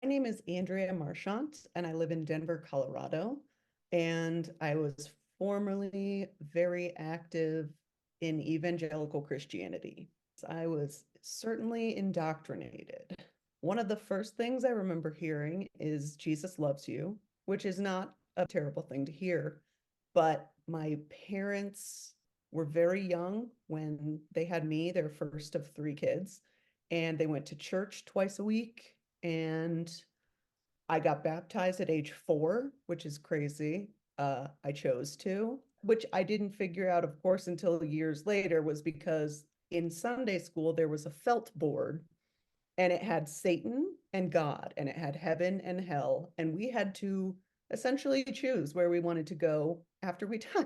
My name is Andrea Marchant, and I live in Denver, Colorado. And I was formerly very active in evangelical Christianity. I was certainly indoctrinated. One of the first things I remember hearing is Jesus loves you, which is not a terrible thing to hear. But my parents were very young when they had me, their first of three kids, and they went to church twice a week. And I got baptized at age 4, which is crazy. I chose to, which I didn't figure out, of course, until years later, was because in Sunday school there was a felt board and it had Satan and God and it had heaven and hell. And we had to essentially choose where we wanted to go after we died.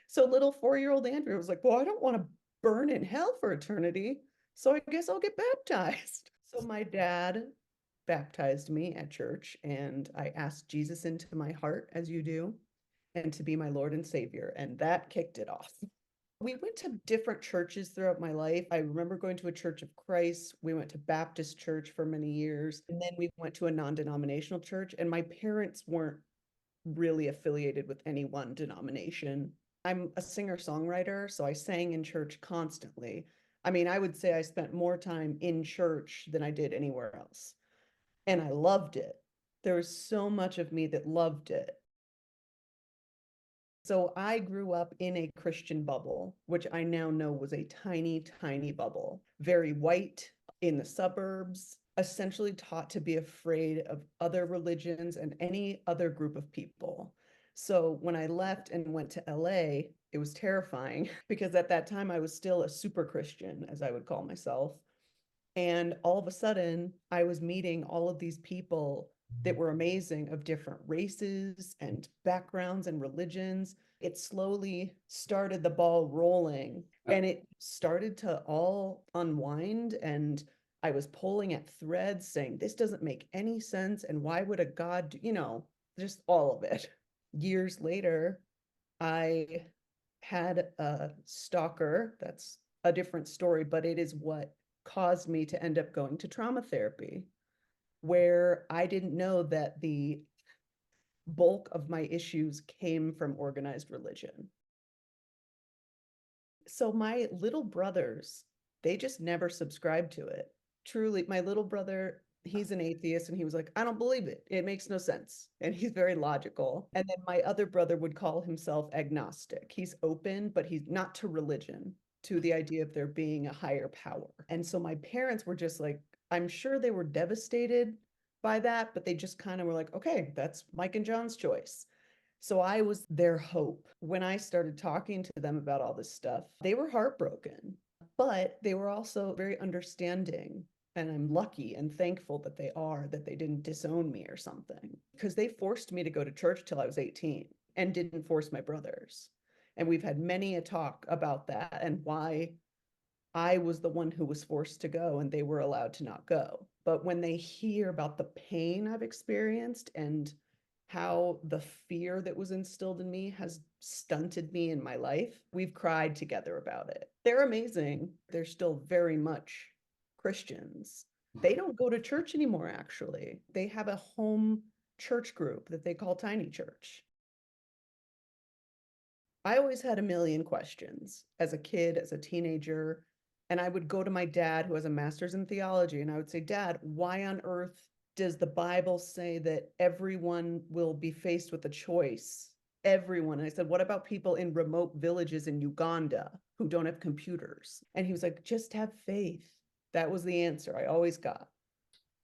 So little 4-year-old Andrew was like, well, I don't want to burn in hell for eternity. So I guess I'll get baptized. So my dad baptized me at church and I asked Jesus into my heart, as you do, and to be my Lord and Savior. And that kicked it off. We went to different churches throughout my life. I remember going to a Church of Christ. We went to Baptist church for many years. And then we went to a non-denominational church. And my parents weren't really affiliated with any one denomination. I'm a singer-songwriter, so I sang in church constantly. I mean, I would say I spent more time in church than I did anywhere else. And I loved it. There was so much of me that loved it. So I grew up in a Christian bubble, which I now know was a tiny, tiny bubble, very white in the suburbs, essentially taught to be afraid of other religions and any other group of people. So when I left and went to LA, it was terrifying because at that time I was still a super Christian, as I would call myself. And all of a sudden, I was meeting all of these people that were amazing, of different races and backgrounds and religions. It slowly started the ball rolling and it started to all unwind. And I was pulling at threads saying, this doesn't make any sense. And why would a God do, just all of it. Years later, I had a stalker. That's a different story, but it is what caused me to end up going to trauma therapy, where I didn't know that the bulk of my issues came from organized religion. So my little brothers, they just never subscribed to it. Truly, my little brother, he's an atheist and he was like, I don't believe it. It makes no sense. And he's very logical. And then my other brother would call himself agnostic. He's open, but he's not to religion, to the idea of there being a higher power. And so my parents were just like, I'm sure they were devastated by that, but they just kind of were like, okay, that's Mike and John's choice. So I was their hope. When I started talking to them about all this stuff, they were heartbroken, but they were also very understanding. And I'm lucky and thankful that that they didn't disown me or something, because they forced me to go to church till I was 18 and didn't force my brothers. And we've had many a talk about that and why I was the one who was forced to go and they were allowed to not go. But when they hear about the pain I've experienced and how the fear that was instilled in me has stunted me in my life, we've cried together about it. They're amazing. They're still very much Christians. They don't go to church anymore, actually. They have a home church group that they call Tiny Church. I always had a million questions as a kid, as a teenager. And I would go to my dad, who has a master's in theology, and I would say, Dad, why on earth does the Bible say that everyone will be faced with a choice? Everyone. And I said, what about people in remote villages in Uganda who don't have computers? And he was like, just have faith. That was the answer I always got.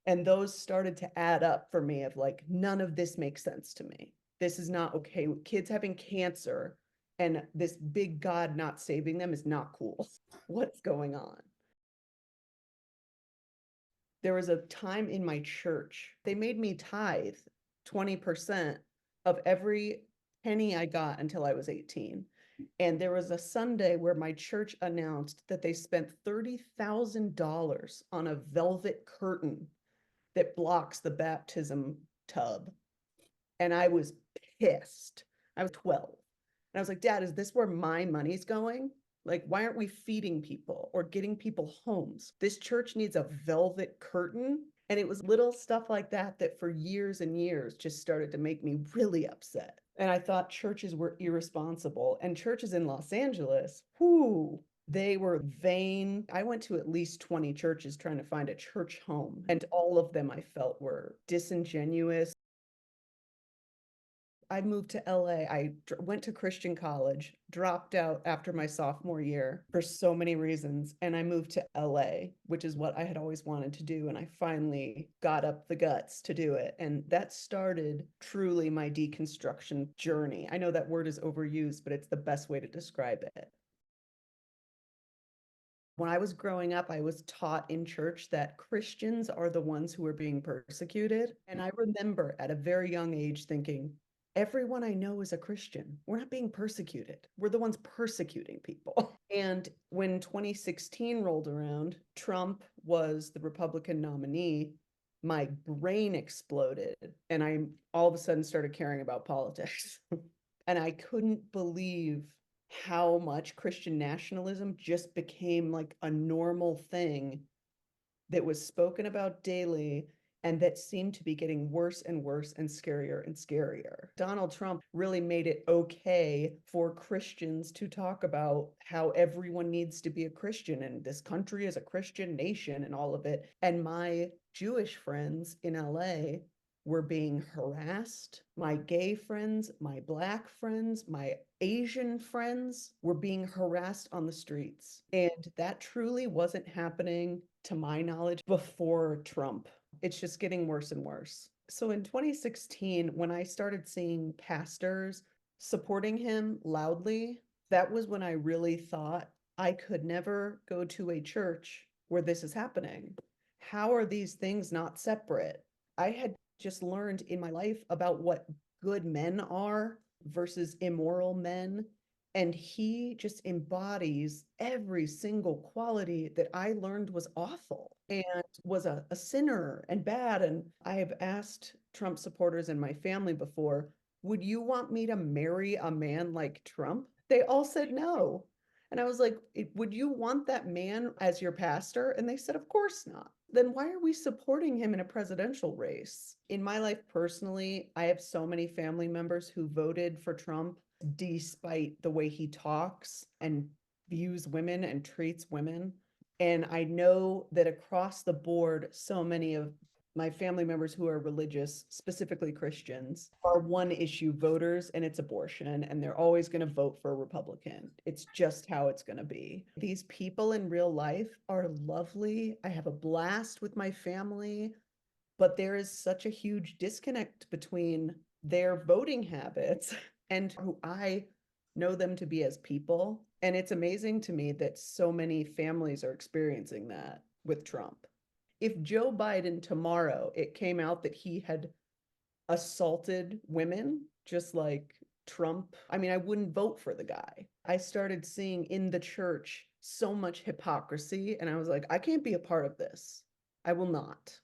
And those started to add up for me of like, none of this makes sense to me. This is not okay. Kids having cancer and this big God not saving them is not cool. What's going on? There was a time in my church, they made me tithe 20% of every penny I got until I was 18. And there was a Sunday where my church announced that they spent $30,000 on a velvet curtain that blocks the baptism tub. And I was pissed. I was 12. And I was like, Dad, is this where my money's going? Like, why aren't we feeding people or getting people homes? This church needs a velvet curtain. And it was little stuff like that that for years and years just started to make me really upset. And I thought churches were irresponsible. And churches in Los Angeles, whoo, they were vain. I went to at least 20 churches trying to find a church home, and all of them I felt were disingenuous. I moved to LA. I went to Christian college, dropped out after my sophomore year for so many reasons. And I moved to LA, which is what I had always wanted to do. And I finally got up the guts to do it. And that started truly my deconstruction journey. I know that word is overused, but it's the best way to describe it. When I was growing up, I was taught in church that Christians are the ones who are being persecuted. And I remember at a very young age thinking, everyone I know is a Christian. We're not being persecuted. We're the ones persecuting people. And when 2016 rolled around, Trump was the Republican nominee. My brain exploded, and I all of a sudden started caring about politics. And I couldn't believe how much Christian nationalism just became like a normal thing that was spoken about daily and that seemed to be getting worse and worse and scarier and scarier. Donald Trump really made it okay for Christians to talk about how everyone needs to be a Christian and this country is a Christian nation and all of it. And my Jewish friends in LA were being harassed. My gay friends, my Black friends, my Asian friends were being harassed on the streets. And that truly wasn't happening, to my knowledge, before Trump. It's just getting worse and worse. So in 2016, when I started seeing pastors supporting him loudly, that was when I really thought I could never go to a church where this is happening. How are these things not separate? I had just learned in my life about what good men are versus immoral men. And he just embodies every single quality that I learned was awful and was a sinner and bad. And I have asked Trump supporters in my family before, would you want me to marry a man like Trump? They all said no. And I was like, would you want that man as your pastor? And they said, of course not. Then why are we supporting him in a presidential race? In my life personally, I have so many family members who voted for Trump despite the way he talks and views women and treats women. And I know that across the board, so many of my family members who are religious, specifically Christians, are one issue voters, and it's abortion, and they're always going to vote for a Republican. It's just how it's going to be. These people in real life are lovely. I have a blast with my family, but there is such a huge disconnect between their voting habits and who I know them to be as people. And it's amazing to me that so many families are experiencing that with Trump. If Joe Biden tomorrow, it came out that he had assaulted women, just like Trump, I mean, I wouldn't vote for the guy. I started seeing in the church so much hypocrisy, and I was like, I can't be a part of this. I will not.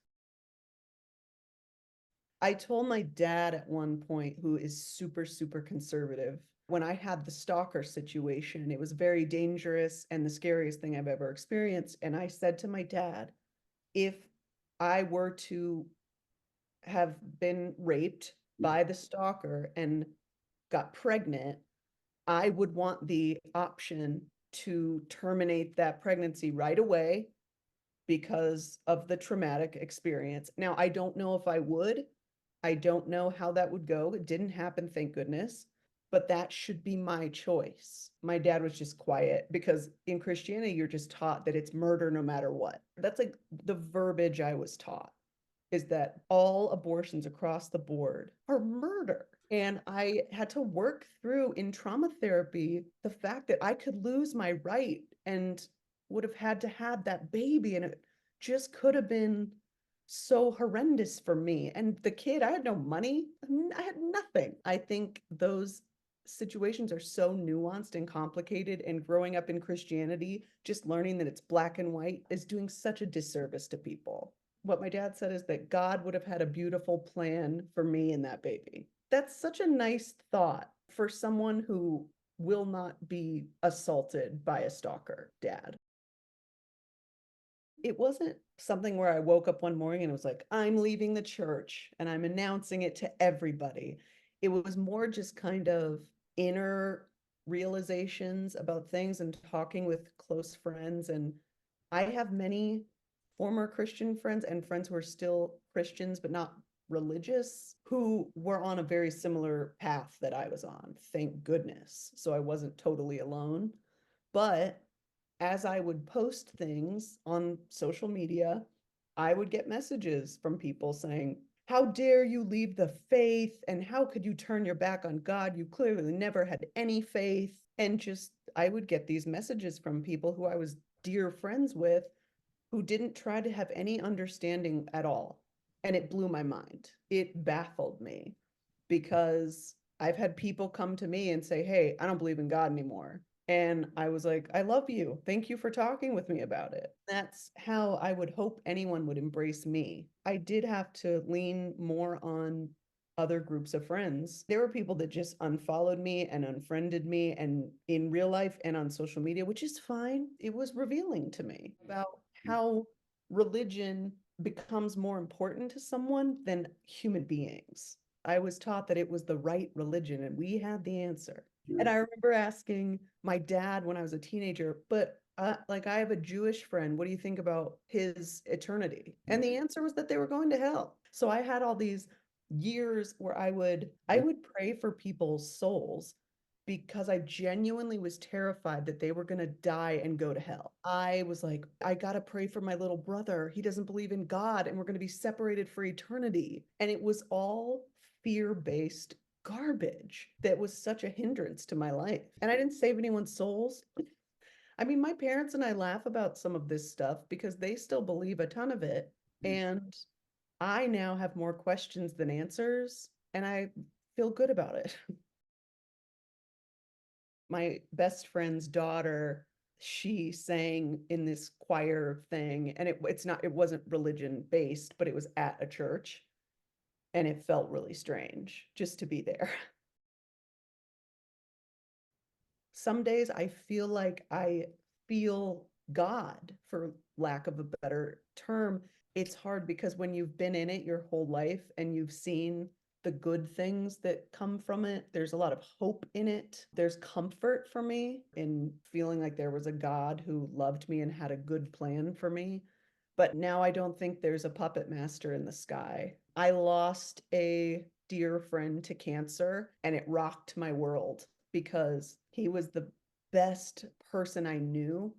I told my dad at one point, who is super, super conservative, when I had the stalker situation, it was very dangerous and the scariest thing I've ever experienced. And I said to my dad, if I were to have been raped by the stalker and got pregnant, I would want the option to terminate that pregnancy right away because of the traumatic experience. Now, I don't know if I would. I don't know how that would go. It didn't happen, thank goodness. But that should be my choice. My dad was just quiet because in Christianity, you're just taught that it's murder no matter what. That's like the verbiage I was taught, is that all abortions across the board are murder. And I had to work through in trauma therapy the fact that I could lose my right and would have had to have that baby. And it just could have been so horrendous for me. And the kid, I had no money, I had nothing. I think those situations are so nuanced and complicated. And growing up in Christianity, just learning that it's black and white is doing such a disservice to people. What my dad said is that God would have had a beautiful plan for me and that baby. That's such a nice thought for someone who will not be assaulted by a stalker, Dad. It wasn't something where I woke up one morning and it was like, I'm leaving the church and I'm announcing it to everybody. It was more just kind of inner realizations about things and talking with close friends. And I have many former Christian friends and friends who are still Christians, but not religious, who were on a very similar path that I was on, thank goodness. So I wasn't totally alone. But as I would post things on social media, I would get messages from people saying, how dare you leave the faith? And how could you turn your back on God? You clearly never had any faith. And just, I would get these messages from people who I was dear friends with who didn't try to have any understanding at all. And it blew my mind. It baffled me because I've had people come to me and say, hey, I don't believe in God anymore. And I was like, I love you. Thank you for talking with me about it. That's how I would hope anyone would embrace me. I did have to lean more on other groups of friends. There were people that just unfollowed me and unfriended me, and in real life and on social media, which is fine. It was revealing to me about how religion becomes more important to someone than human beings. I was taught that it was the right religion and we had the answer. And I remember asking my dad when I was a teenager, but like I have a Jewish friend, what do you think about his eternity? And the answer was that they were going to hell. So I had all these years where I would pray for people's souls because I genuinely was terrified that they were going to die and go to hell. I was like, I got to pray for my little brother. He doesn't believe in God and we're going to be separated for eternity. And it was all fear-based garbage that was such a hindrance to my life. And I didn't save anyone's souls. I mean, my parents and I laugh about some of this stuff because they still believe a ton of it. And I now have more questions than answers, and I feel good about it. My best friend's daughter, she sang in this choir thing, and it wasn't religion based, but it was at a church, and it felt really strange just to be there. Some days I feel like I feel God, for lack of a better term. It's hard because when you've been in it your whole life and you've seen the good things that come from it, there's a lot of hope in it. There's comfort for me in feeling like there was a God who loved me and had a good plan for me. But now I don't think there's a puppet master in the sky. I lost a dear friend to cancer and it rocked my world because he was the best person I knew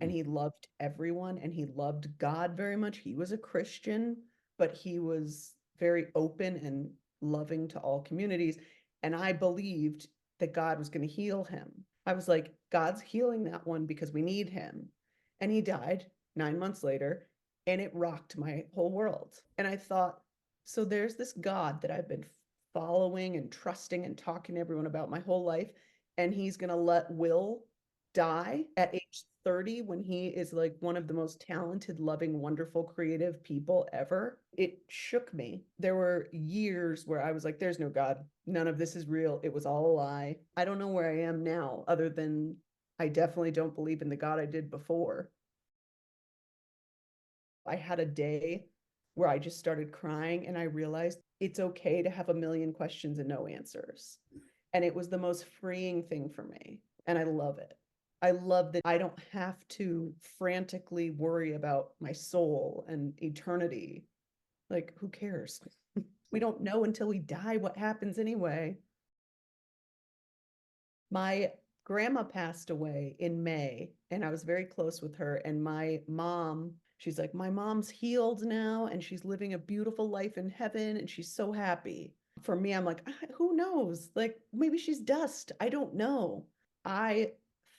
and he loved everyone and he loved God very much. He was a Christian, but he was very open and loving to all communities. And I believed that God was going to heal him. I was like, God's healing that one because we need him. And he died 9 months later, and it rocked my whole world. And I thought, so there's this God that I've been following and trusting and talking to everyone about my whole life, and he's going to let Will die at age 30 when he is like one of the most talented, loving, wonderful, creative people ever. It shook me. There were years where I was like, there's no God. None of this is real. It was all a lie. I don't know where I am now, other than I definitely don't believe in the God I did before. I had a day where I just started crying and I realized it's okay to have a million questions and no answers. And it was the most freeing thing for me. And I love it. I love that I don't have to frantically worry about my soul and eternity. Like, who cares? We don't know until we die what happens anyway. My grandma passed away in May, and I was very close with her. And my mom, she's like, my mom's healed now, and she's living a beautiful life in heaven, and she's so happy. For me, I'm like, who knows? Like, maybe she's dust. I don't know. I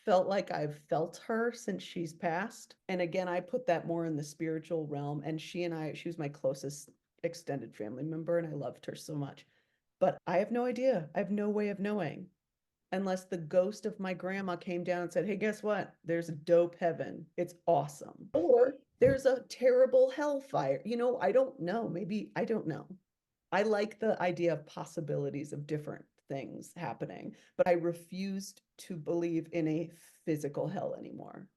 felt like I've felt her since she's passed. And again, I put that more in the spiritual realm. And she was my closest extended family member, and I loved her so much. But I have no idea. I have no way of knowing unless the ghost of my grandma came down and said, hey, guess what? There's a dope heaven. It's awesome. Or there's a terrible hellfire. I don't know. Maybe I don't know. I like the idea of possibilities of different things happening, but I refused to believe in a physical hell anymore.